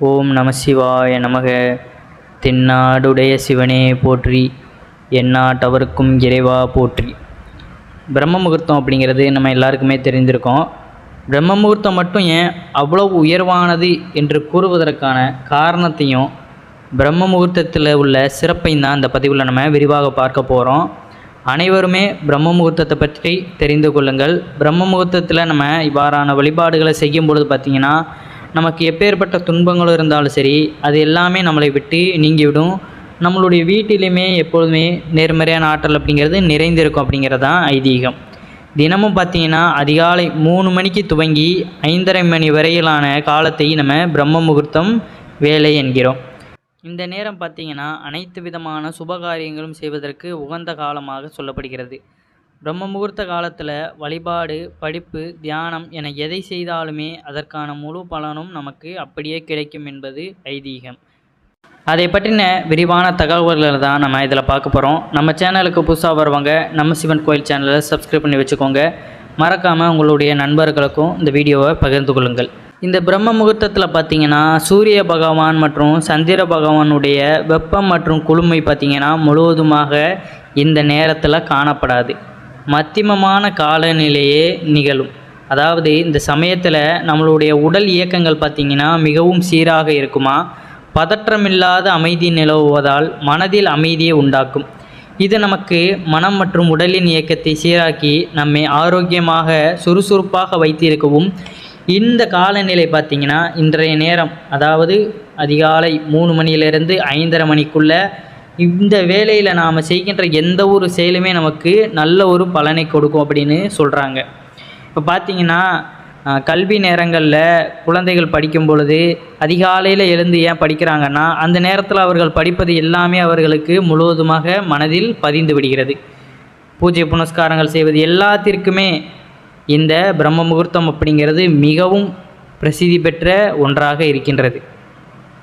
ஓம் நம சிவாய நமக. தென்னாடுடைய சிவனே போற்றி, எந்நாட்டவர்க்கும் இறைவா போற்றி. பிரம்ம முகூர்த்தம் அப்படிங்கிறது நம்ம எல்லாருக்குமே தெரிந்திருக்கோம். பிரம்ம முகூர்த்தம் மட்டும் ஏன் அவ்வளவு உயர்வானது என்று கூறுவதற்கான காரணத்தையும் பிரம்ம முகூர்த்தத்தில் உள்ள சிறப்பையும் தான் இந்த பதிவில் நம்ம விரிவாக பார்க்க போகிறோம். அனைவருமே பிரம்ம முகூர்த்தத்தை பற்றி தெரிந்து கொள்ளுங்கள். பிரம்ம முகூர்த்தத்தில் நம்ம இவ்வாறான வழிபாடுகளை செய்யும் பொழுது பார்த்திங்கன்னா, நமக்கு எப்பேற்பட்ட துன்பங்களும் இருந்தாலும் சரி, அது எல்லாமே நம்மளை விட்டு நீங்கிவிடும். நம்மளுடைய வீட்டிலையுமே எப்பொழுதுமே நேர்மறையான ஆற்றல் அப்படிங்கிறது நிறைந்திருக்கும் அப்படிங்கிறது தான் ஐதீகம். தினமும் பார்த்திங்கன்னா அதிகாலை 3 மணிக்கு துவங்கி 5:30 மணி வரையிலான காலத்தை நம்ம பிரம்ம முகூர்த்தம் வேலை என்கிறோம். இந்த நேரம் பார்த்திங்கன்னா அனைத்து விதமான சுபகாரியங்களும் செய்வதற்கு உகந்த காலமாக சொல்லப்படுகிறது. பிரம்ம முகூர்த்த காலத்தில் வழிபாடு, படிப்பு, தியானம் என எதை செய்தாலுமே அதற்கான முழு பலனும் நமக்கு அப்படியே கிடைக்கும் என்பது ஐதீகம். அதை பற்றின விரிவான தகவல்களை தான் நம்ம இதில் பார்க்க போகிறோம். நம்ம சேனலுக்கு புதுசாக வருவாங்க நம்ம சிவன் கோயில் சேனலை சப்ஸ்கிரைப் பண்ணி வச்சுக்கோங்க. மறக்காமல் உங்களுடைய நண்பர்களுக்கும் இந்த வீடியோவை பகிர்ந்து கொள்ளுங்கள். இந்த பிரம்ம முகூர்த்தத்தில் பார்த்திங்கன்னா சூரிய பகவான் மற்றும் சந்திர பகவானுடைய வெப்பம் மற்றும் குளுமை பார்த்திங்கன்னா முழுவதுமாக இந்த நேரத்தில் காணப்படாது. மத்தியமமான காலநிலையே நிகழும். அதாவது இந்த சமயத்தில் நம்மளுடைய உடல் இயக்கங்கள் பார்த்திங்கன்னா மிகவும் சீராக இருக்குமா. பதற்றமில்லாத அமைதி நிலவுவதால் மனதில் அமைதியை உண்டாக்கும். இது நமக்கு மனம் மற்றும் உடலின் இயக்கத்தை சீராக்கி நம்மை ஆரோக்கியமாக சுறுசுறுப்பாக வைத்திருக்கவும் இந்த காலநிலை பார்த்திங்கன்னா இன்றைய நேரம், அதாவது அதிகாலை 3 மணியிலிருந்து 5:30 மணிக்குள்ளே இந்த வேளையில் நாம் செய்கின்ற எந்த ஒரு செயலுமே நமக்கு நல்ல ஒரு பலனை கொடுக்கும் அப்படின்னு சொல்கிறாங்க. இப்போ பார்த்திங்கன்னா கல்வி நேரங்களில் குழந்தைகள் படிக்கும் பொழுது அதிகாலையில் எழுந்து ஏன் படிக்கிறாங்கன்னா, அந்த நேரத்தில் அவர்கள் படிப்பது எல்லாமே அவர்களுக்கு முழுவதுமாக மனதில் பதிந்து விடுகிறது. பூஜை புனஸ்காரங்கள் செய்வது எல்லாத்திற்குமே இந்த பிரம்ம முகூர்த்தம் அப்படிங்கிறது மிகவும் பிரசித்தி பெற்ற ஒன்றாக இருக்கின்றது.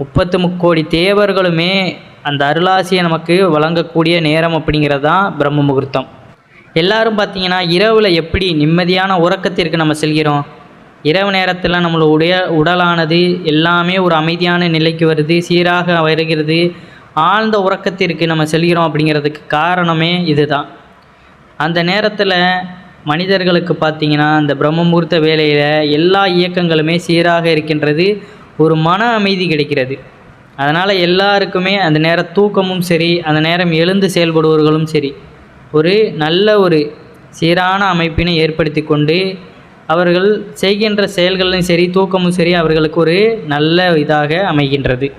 33 கோடி தேவர்களுமே அந்த அருளாசியை நமக்கு வழங்கக்கூடிய நேரம் அப்படிங்கிறது தான் பிரம்ம முகூர்த்தம். எல்லாரும் பார்த்திங்கன்னா இரவில் எப்படி நிம்மதியான உறக்கத்திற்கு நம்ம செல்கிறோம். இரவு நேரத்தில் நம்மளுடைய உடலானது எல்லாமே ஒரு அமைதியான நிலைக்கு வருது, சீராக வருகிறது, ஆழ்ந்த உறக்கத்திற்கு நம்ம செல்கிறோம். அப்படிங்கிறதுக்கு காரணமே இதுதான். அந்த நேரத்தில் மனிதர்களுக்கு பார்த்திங்கன்னா அந்த பிரம்ம முகூர்த்த வேலையில் எல்லா இயக்கங்களுமே சீராக இருக்கின்றது, ஒரு மன அமைதி கிடைக்கிறது. அதனால் எல்லாருக்குமே அந்த நேரம் தூக்கமும் சரி, அந்த நேரம் எழுந்து செயல்படுவர்களும் சரி, ஒரு நல்ல ஒரு சீரான அமைப்பினை ஏற்படுத்தி கொண்டு அவர்கள் செய்கின்ற செயல்களும் சரி, தூக்கமும் சரி அவர்களுக்கு ஒரு நல்ல இதாக அமைகின்றது.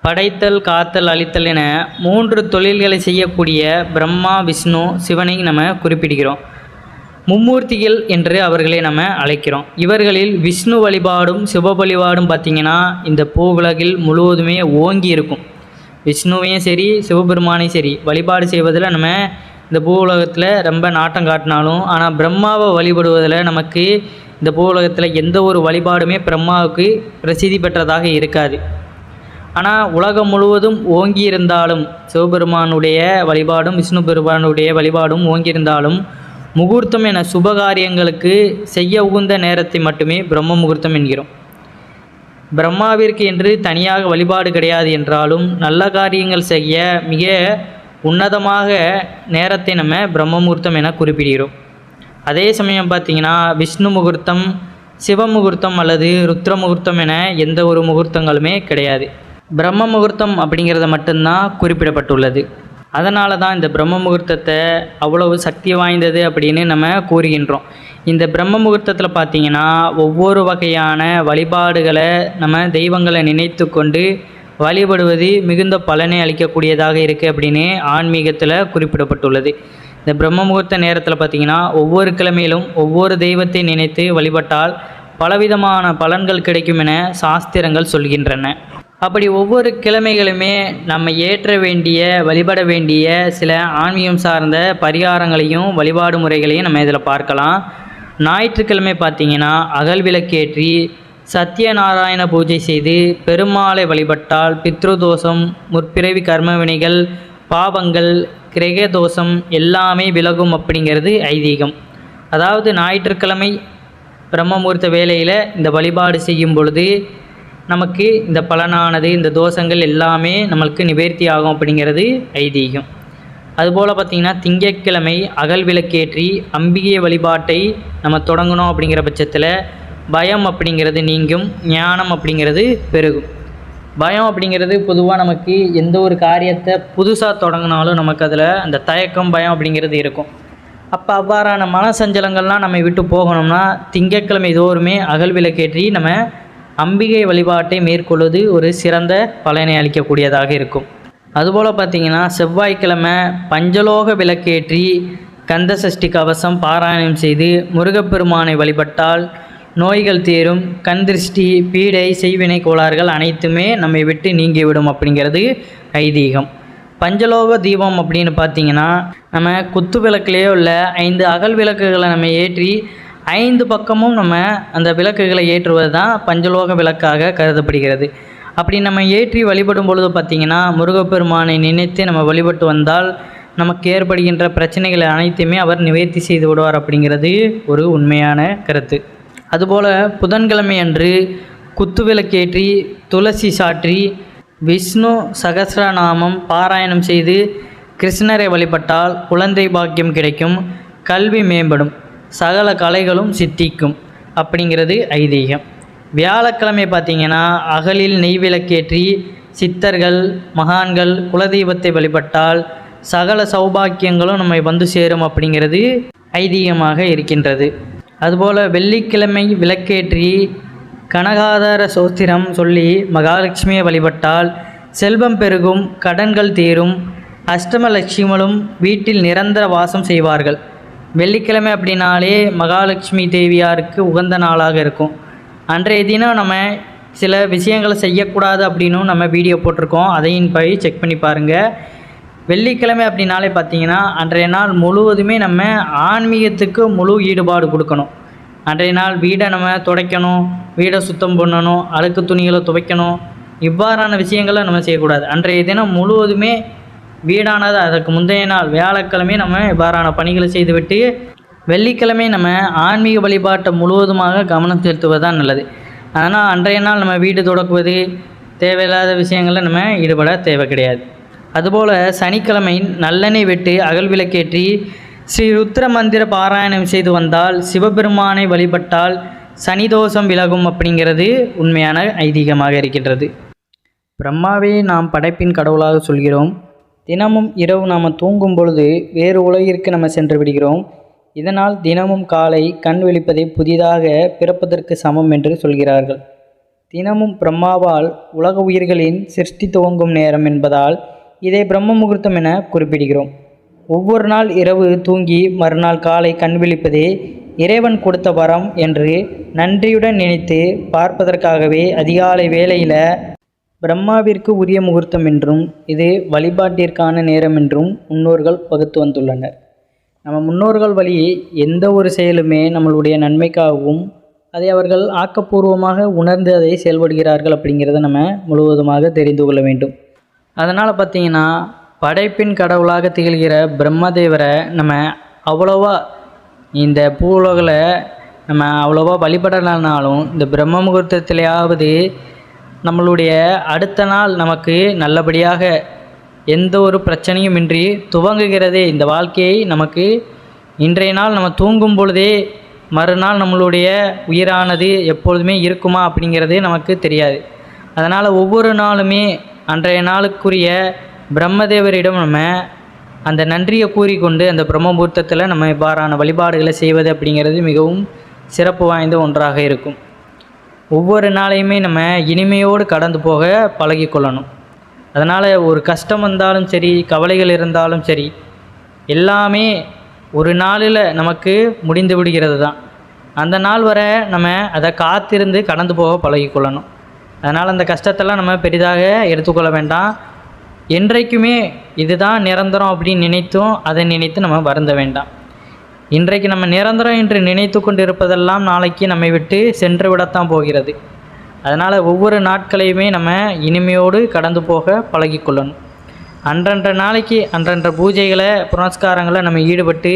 படைத்தல், காத்தல், அழித்தல் என 3 தொழில்களை செய்யக்கூடிய பிரம்மா, விஷ்ணு, சிவனை நம்ம குறிப்பிடுகிறோம். மும்மூர்த்திகள் என்று அவர்களை நம்ம அழைக்கிறோம். இவர்களில் விஷ்ணு வழிபாடும் சிவ வழிபாடும் பார்த்திங்கன்னா இந்த பூவுலகில் முழுவதுமே ஓங்கி இருக்கும். விஷ்ணுவையும் சரி சிவபெருமானையும் சரி வழிபாடு செய்வதில் நம்ம இந்த பூவுலகத்தில் ரொம்ப நாட்டம் காட்டினாலும், ஆனால் பிரம்மாவை வழிபடுவதில் நமக்கு இந்த பூவுலகத்தில் எந்த ஒரு வழிபாடுமே பிரம்மாவுக்கு பிரசித்தி பெற்றதாக இருக்காது. ஆனால் உலகம் முழுவதும் ஓங்கி இருந்தாலும் சிவபெருமானுடைய வழிபாடும் விஷ்ணு பெருமானுடைய வழிபாடும் ஓங்கியிருந்தாலும் முகூர்த்தம் என சுபகாரியங்களுக்கு செய்ய உகுந்த நேரத்தை மட்டுமே பிரம்ம முகூர்த்தம் என்கிறோம். பிரம்மாவிற்கு என்று தனியாக வழிபாடு கிடையாது என்றாலும் நல்ல காரியங்கள் செய்ய மிக உன்னதமாக நேரத்தை நம்ம பிரம்ம முகூர்த்தம் என குறிப்பிடுகிறோம். அதே சமயம் பார்த்திங்கன்னா விஷ்ணு முகூர்த்தம், சிவ முகூர்த்தம் அல்லது ருத்ர முகூர்த்தம் என எந்த ஒரு முகூர்த்தங்களுமே கிடையாது. பிரம்ம முகூர்த்தம் அப்படிங்கிறத மட்டும்தான் குறிப்பிடப்பட்டுள்ளது. அதனால தான் இந்த பிரம்ம முகூர்த்தத்தை அவ்வளவு சக்தி வாய்ந்தது அப்படின்னு நம்ம கூறுகின்றோம். இந்த பிரம்ம முகூர்த்தத்தில் பார்த்திங்கன்னா ஒவ்வொரு வகையான வழிபாடுகளை நம்ம தெய்வங்களை நினைத்து கொண்டு வழிபடுவது மிகுந்த பலனை அளிக்கக்கூடியதாக இருக்குது அப்படின்னு ஆன்மீகத்தில் குறிப்பிடப்பட்டுள்ளது. இந்த பிரம்ம முகூர்த்த நேரத்தில் பார்த்திங்கன்னா ஒவ்வொரு கிழமையிலும் ஒவ்வொரு தெய்வத்தை நினைத்து வழிபட்டால் பலவிதமான பலன்கள் கிடைக்கும் என சாஸ்திரங்கள் சொல்கின்றன. அப்படி ஒவ்வொரு கிழமைகளுமே நம்ம ஏற்ற வேண்டிய வழிபட வேண்டிய சில ஆன்மீகம் சார்ந்த பரிகாரங்களையும் வழிபாடு முறைகளையும் நம்ம இதில் பார்க்கலாம். ஞாயிற்றுக்கிழமை பார்த்திங்கன்னா அகல் விளக்கேற்றி சத்யநாராயண பூஜை செய்து பெருமாளை வழிபட்டால் பித்ருதோஷம், முற்பிறவி கர்மவினைகள், பாவங்கள், கிரக தோஷம் எல்லாமே விலகும் அப்படிங்கிறது ஐதீகம். அதாவது ஞாயிற்றுக்கிழமை பிரம்ம முகூர்த்த வேளையில் இந்த வழிபாடு செய்யும் பொழுது நமக்கு இந்த பலனானது, இந்த தோஷங்கள் எல்லாமே நம்மளுக்கு நிவர்த்தி ஆகும் அப்படிங்கிறது ஐதீகம். அதுபோல் பார்த்திங்கன்னா திங்கட்கிழமை அகல் விளக்கேற்றி அம்பிகை வழிபாட்டை நம்ம தொடங்கணும் அப்படிங்கிற பட்சத்தில் பயம் அப்படிங்கிறது நீங்கும், ஞானம் அப்படிங்கிறது பெருகும். பயம் அப்படிங்கிறது பொதுவாக நமக்கு எந்த ஒரு காரியத்தை புதுசாக தொடங்கினாலும் நமக்கு அதில் அந்த தயக்கம், பயம் அப்படிங்கிறது இருக்கும். அப்போ அவ்வாறான மனசஞ்சலங்கள்லாம் நம்ம விட்டு போகணும்னா திங்கட்கிழமை தோறுமே அகல் விளக்கேற்றி நம்ம அம்பிகை வழிபாட்டை மேற்கொள்வது ஒரு சிறந்த பலனை அளிக்கக்கூடியதாக இருக்கும். அதுபோல் பார்த்திங்கன்னா செவ்வாய்க்கிழமை பஞ்சலோக விளக்கேற்றி கந்த சஷ்டி கவசம் பாராயணம் செய்து முருகப்பெருமானை வழிபட்டால் நோய்கள் தீரும், கண் திருஷ்டி, பீடை, செய்வினை கோளாறுகள் அனைத்துமே நம்மை விட்டு நீங்கிவிடும் அப்படிங்கிறது ஐதீகம். பஞ்சலோக தீபம் அப்படின்னு பார்த்திங்கன்னா நம்ம குத்து விளக்குலேயோ இல்லை 5 அகல் விளக்குகளை நம்ம ஏற்றி 5 பக்கமும் நம்ம அந்த விளக்குகளை ஏற்றுவது தான் பஞ்சலோக விளக்காக கருதப்படுகிறது. அப்படி நம்ம ஏற்றி வழிபடும் பொழுது பார்த்திங்கன்னா முருகப்பெருமானை நினைத்து நம்ம வழிபட்டு வந்தால் நமக்கு ஏற்படுகின்ற பிரச்சனைகளை அனைத்துமே அவர் நிவர்த்தி செய்து விடுவார் அப்படிங்கிறது ஒரு உண்மையான கருத்து. அதுபோல் புதன்கிழமை அன்று குத்துவிளக்கேற்றி துளசி சாற்றி விஷ்ணு சகஸ்ரநாமம் பாராயணம் செய்து கிருஷ்ணரை வழிபட்டால் குழந்தை பாக்கியம் கிடைக்கும், கல்வி மேம்படும், சகல கலைகளும் சித்திக்கும் அப்படிங்கிறது ஐதீகம். வியாழக்கிழமை பார்த்திங்கன்னா அகலில் நெய் விளக்கேற்றி சித்தர்கள், மகான்கள், குலதெய்வத்தை வழிபட்டால் சகல சௌபாக்கியங்களும் நம்மை வந்து சேரும் அப்படிங்கிறது ஐதீகமாக இருக்கின்றது. அதுபோல் வெள்ளிக்கிழமை விளக்கேற்றி கனகாதார சோத்திரம் சொல்லி மகாலட்சுமியை வழிபட்டால் செல்வம் பெருகும், கடன்கள் தீரும், அஷ்டமலட்சுமிகளும் வீட்டில் நிரந்தர வாசம் செய்வார்கள். வெள்ளிக்கிழமை அப்படின்னாலே மகாலட்சுமி தேவியாருக்கு உகந்த நாளாக இருக்கும். அன்றைய தினம் நம்ம சில விஷயங்களை செய்யக்கூடாது அப்படின்னும் நம்ம வீடியோ போட்டிருக்கோம், அதையும் போய் செக் பண்ணி பாருங்கள். வெள்ளிக்கிழமை அப்படின்னாலே பார்த்திங்கன்னா அன்றைய நாள் முழுவதுமே நம்ம ஆன்மீகத்துக்கு முழு ஈடுபாடு கொடுக்கணும். அன்றைய நாள் வீடை நம்ம துடைக்கணும், வீடை சுத்தம் பண்ணணும், அழுக்கு துணிகளை துவைக்கணும், இவ்வாறான விஷயங்களை நம்ம செய்யக்கூடாது. அன்றைய தினம் முழுவதுமே வீடானது அதற்கு முந்தைய நாள் வியாழக்கிழமை நம்ம இவ்வாறான பணிகளை செய்துவிட்டு வெள்ளிக்கிழமை நம்ம ஆன்மீக வழிபாட்டை முழுவதுமாக கவனம் செலுத்துவது தான் நல்லது. அதனால் அன்றைய நாள் நம்ம வீடு தொடக்குவது, தேவையில்லாத விஷயங்களில் நம்ம ஈடுபட தேவை கிடையாது. அதுபோல் சனிக்கிழமை நல்லெண்ணெய் விட்டு அகல் விளக்கேற்றி ஸ்ரீ ருத்ர மந்திர பாராயணம் செய்து வந்தால் சிவபெருமானை வழிபட்டால் சனிதோஷம் விலகும் அப்படிங்கிறது உண்மையான ஐதீகமாக இருக்கின்றது. பிரம்மாவே நாம் படைப்பின் கடவுளாக சொல்கிறோம். தினமும் இரவு நாம் தூங்கும் பொழுது வேறு உலகிற்கு நம்ம சென்று விடுகிறோம். இதனால் தினமும் காலை கண் விழிப்பதை புதிதாக பிறப்பதற்கு சமம் என்று சொல்கிறார்கள். தினமும் பிரம்மாவால் உலக உயிர்களின் சிருஷ்டி துவங்கும் நேரம் என்பதால் இதை பிரம்ம முகூர்த்தம் என குறிப்பிடுகிறோம். ஒவ்வொரு நாள் இரவு தூங்கி மறுநாள் காலை கண் விழிப்பதே இறைவன் கொடுத்த வரம் என்று நன்றியுடன் நினைத்து பார்ப்பதற்காகவே அதிகாலை வேளையில் பிரம்மாவிற்கு உரிய முகூர்த்தம் என்றும் இது வழிபாட்டிற்கான நேரம் என்றும் முன்னோர்கள் வகுத்து வந்துள்ளனர். நம்ம முன்னோர்கள் வழி எந்த ஒரு செயலுமே நம்மளுடைய நன்மைக்காகவும் அதை அவர்கள் ஆக்கப்பூர்வமாக உணர்ந்து அதை செயல்படுகிறார்கள் அப்படிங்கிறத நம்ம முழுவதுமாக தெரிந்து கொள்ள வேண்டும். அதனால் பார்த்திங்கன்னா படைப்பின் கடவுளாக திகழ்கிற பிரம்மதேவரை நம்ம அவ்வளோவா இந்த பூலோகில் நம்ம அவ்வளோவா வழிபடலைனாலும் இந்த பிரம்ம முகூர்த்தத்திலேயாவது நம்மளுடைய அடுத்த நாள் நமக்கு நல்லபடியாக எந்த ஒரு பிரச்சனையும் இன்றி துவங்குகிறதே இந்த வாழ்க்கையை நமக்கு இன்றைய நாள் நம்ம தூங்கும் பொழுதே மறுநாள் நம்மளுடைய உயிரானது எப்பொழுதுமே இருக்குமா அப்படிங்கிறதே நமக்கு தெரியாது. அதனால் ஒவ்வொரு நாளுமே அன்றைய நாளுக்குரிய பிரம்மதேவரிடம் நம்ம அந்த நன்றியை கூறிக்கொண்டு அந்த பிரம்ம முகூர்த்தத்தில் நம்ம இவ்வாறான வழிபாடுகளை செய்வது அப்படிங்கிறது மிகவும் சிறப்பு வாய்ந்த ஒன்றாக இருக்கும். ஒவ்வொரு நாளையுமே நம்ம இனிமையோடு கடந்து போக பழகிக்கொள்ளணும். அதனால் ஒரு கஷ்டம் வந்தாலும் சரி, கவலைகள் இருந்தாலும் சரி, எல்லாமே ஒரு நாளில் நமக்கு முடிந்து விடுகிறது தான். அந்த நாள் வரை நம்ம அதை காத்திருந்து கடந்து போக பழகிக்கொள்ளணும். அதனால் அந்த கஷ்டத்தெல்லாம் நம்ம பெரிதாக எடுத்துக்கொள்ள வேண்டாம். என்றைக்குமே இதுதான் நிரந்தரம் அப்படின்னு நினைத்தும் அதை நினைத்து நம்ம வருந்த வேண்டாம். இன்றைக்கு நம்ம நிரந்தரம் என்று நினைத்து கொண்டு இருப்பதெல்லாம் நாளைக்கு நம்மை விட்டு சென்று விடத்தான் போகிறது. அதனால் ஒவ்வொரு நாட்களையுமே நம்ம இனிமையோடு கடந்து போக பழகிக்கொள்ளணும். அன்றன்ற நாளைக்கு அன்றன்ற பூஜைகளை புனஸ்காரங்களை நம்ம ஈடுபட்டு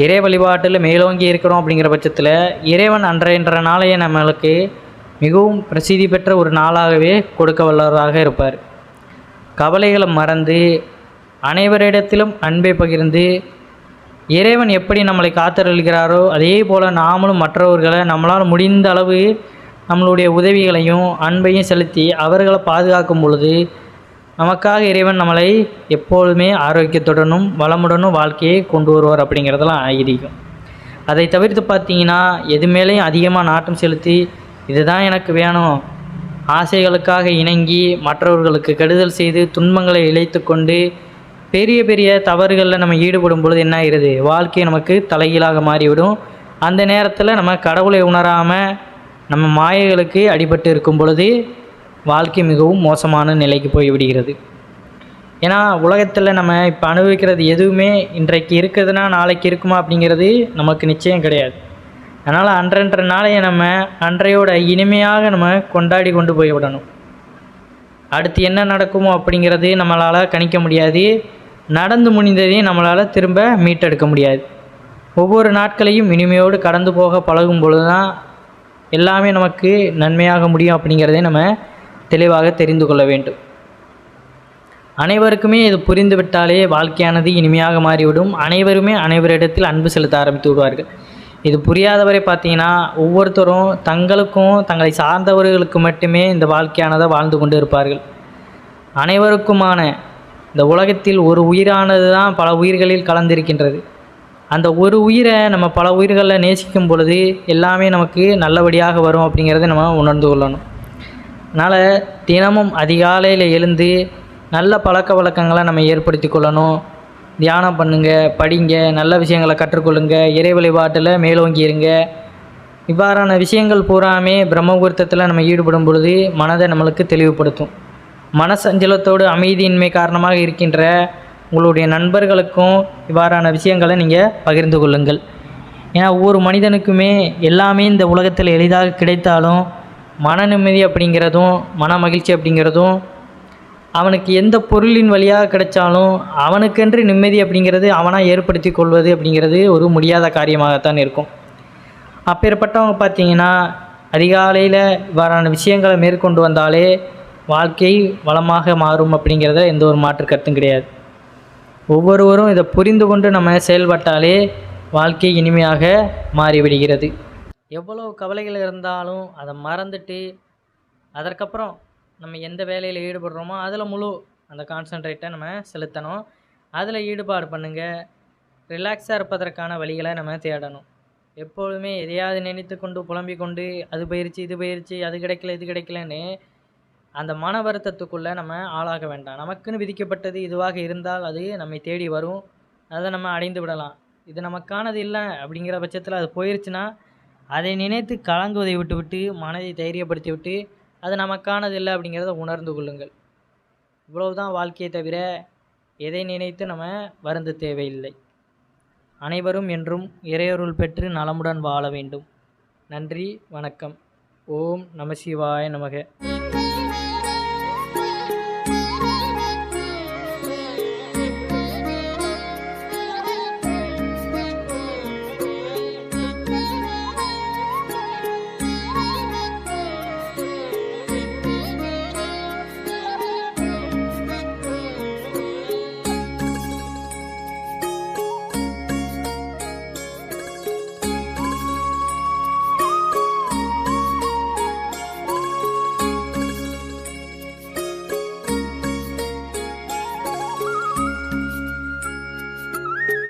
இறை வழிபாட்டில் மேலோங்கி இருக்கிறோம் அப்படிங்கிற பட்சத்தில் இறைவன் அன்றன்ற நாளையை நம்மளுக்கு மிகவும் பிரசித்தி பெற்ற ஒரு நாளாகவே கொடுக்க வல்லவராக இருப்பார். கவலைகளை மறந்து அனைவரிடத்திலும் அன்பை பகிர்ந்து இறைவன் எப்படி நம்மளை காத்தருள்கிறாரோ அதே போல் நாமளும் மற்றவர்களை நம்மளால் முடிந்த அளவு நம்மளுடைய உதவிகளையும் அன்பையும் செலுத்தி அவர்களை பாதுகாக்கும் பொழுது நமக்காக இறைவன் நம்மளை எப்பொழுதுமே ஆரோக்கியத்துடனும் வளமுடனும் வாழ்க்கையை கொண்டு வருவார் அப்படிங்கிறதெல்லாம் ஐதீகம். அதை தவிர்த்து பார்த்தீங்கன்னா எது மேலேயும் அதிகமாக நாட்டம் செலுத்தி இதுதான் எனக்கு வேணும் ஆசைகளுக்காக இணங்கி மற்றவர்களுக்கு கெடுதல் செய்து துன்பங்களை இழைத்து கொண்டு பெரிய பெரிய தவறுகளில் நம்ம ஈடுபடும் பொழுது என்ன ஆகிறது, வாழ்க்கை நமக்கு தலைகீழாக மாறிவிடும். அந்த நேரத்தில் நம்ம கடவுளை உணராமல் நம்ம மாயைகளுக்கு அடிபட்டு இருக்கும் பொழுது வாழ்க்கை மிகவும் மோசமான நிலைக்கு போய்விடுகிறது. ஏன்னா உலகத்தில் நம்ம இப்போ அனுபவிக்கிறது எதுவுமே இன்றைக்கு இருக்குதுன்னா நாளைக்கு இருக்குமா அப்படிங்கிறது நமக்கு நிச்சயம் கிடையாது. அதனால் அன்றன்ற நாளையை நம்ம அன்றையோட இனிமையாக நம்ம கொண்டாடி கொண்டு போய்விடணும். அடுத்து என்ன நடக்குமோ அப்படிங்கிறது நம்மளால் கணிக்க முடியாது. நடந்து முடிந்ததையும் நம்மளால் திரும்ப மீட்டெடுக்க முடியாது. ஒவ்வொரு நாட்களையும் இனிமையோடு கடந்து போக பழகும் பொழுது தான் எல்லாமே நமக்கு நன்மையாக முடியும் அப்படிங்கிறதை நம்ம தெளிவாக தெரிந்து கொள்ள வேண்டும். அனைவருக்குமே இது புரிந்து விட்டாலே வாழ்க்கையானது இனிமையாக மாறிவிடும். அனைவருமே அனைவரிடத்தில் அன்பு செலுத்த ஆரம்பித்து விடுவார்கள். இது புரியாதவரை பார்த்தீங்கன்னா ஒவ்வொருத்தரும் தங்களுக்கும் தங்களை சார்ந்தவர்களுக்கு மட்டுமே இந்த வாழ்க்கையானதை வாழ்ந்து கொண்டு இருப்பார்கள். அனைவருக்குமான இந்த உலகத்தில் ஒரு உயிரானது தான் பல உயிர்களில் கலந்திருக்கின்றது. அந்த ஒரு உயிரை நம்ம பல உயிர்களில் நேசிக்கும் பொழுது எல்லாமே நமக்கு நல்லபடியாக வரும் அப்படிங்கிறத நம்ம உணர்ந்து கொள்ளணும். அதனால் தினமும் அதிகாலையில் எழுந்து நல்ல பழக்க வழக்கங்களை நம்ம ஏற்படுத்தி கொள்ளணும். தியானம் பண்ணுங்கள், படிங்க, நல்ல விஷயங்களை கற்றுக்கொள்ளுங்க, இறை வழிபாட்டில் மேலோங்கி இருங்க. இவ்வாறான விஷயங்கள் பூராமே பிரம்ம முகூர்த்தத்தில் நம்ம ஈடுபடும் பொழுது மனதை நம்மளுக்கு தெளிவுபடுத்தும். மனசஞ்சலத்தோடு அமைதியின்மை காரணமாக இருக்கின்ற உங்களுடைய நண்பர்களுக்கும் இவ்வாறான விஷயங்களை நீங்கள் பகிர்ந்து கொள்ளுங்கள். ஏன்னா ஒவ்வொரு மனிதனுக்குமே எல்லாமே இந்த உலகத்தில் எளிதாக கிடைத்தாலும் மன நிம்மதி அப்படிங்கிறதும் மன மகிழ்ச்சி அப்படிங்கிறதும் அவனுக்கு எந்த பொருளின் வழியாக கிடைச்சாலும் அவனுக்கென்று நிம்மதி அப்படிங்கிறது அவனாக ஏற்படுத்தி கொள்வது அப்படிங்கிறது ஒரு முடியாத காரியமாகத்தான் இருக்கும். அப்பேற்பட்டவங்க பார்த்தீங்கன்னா அதிகாலையில் இவ்வாறான விஷயங்களை மேற்கொண்டு வந்தாலே வாழ்க்கை வளமாக மாறும் அப்படிங்கிறத எந்த ஒரு மாற்று கருத்தும் கிடையாது. ஒவ்வொருவரும் இதை புரிந்து கொண்டு நம்ம செயல்பட்டாலே வாழ்க்கை இனிமையாக மாறிவிடுகிறது. எவ்வளோ கவலைகள் இருந்தாலும் அதை மறந்துட்டு அதற்கப்புறம் நம்ம எந்த வேலையில் ஈடுபடுறோமோ அதில் முழு அந்த கான்சன்ட்ரேட்டை நம்ம செலுத்தணும். அதில் ஈடுபாடு பண்ணுங்கள். ரிலாக்ஸாக இருப்பதற்கான வழிகளை நம்ம தேடணும். எப்பொழுதுமே எதையாவது நினைத்து கொண்டு புலம்பிக் கொண்டு அது பயிற்சி இது பயிற்சி அது கிடைக்கல இது கிடைக்கலன்னு அந்த மன வருத்தத்துக்குள்ளே நம்ம ஆளாக வேண்டாம். நமக்குன்னு விதிக்கப்பட்டது இதுவாக இருந்தால் அது நம்மை தேடி வரும். அதை நம்ம அடைந்து விடலாம். இது நமக்கானது இல்லை அப்படிங்கிற பட்சத்தில் அது போயிடுச்சுன்னா அதை நினைத்து கலங்குவதை விட்டு மனதை தைரியப்படுத்தி விட்டு அது நமக்கானது இல்லை அப்படிங்கிறத உணர்ந்து கொள்ளுங்கள். இவ்வளவுதான் வாழ்க்கையை தவிர எதை நினைத்து நம்ம வருந்த தேவையில்லை. அனைவரும் என்றும் இறையருள் பெற்று நலமுடன் வாழ வேண்டும். நன்றி, வணக்கம். ஓம் நம சிவாய நமக.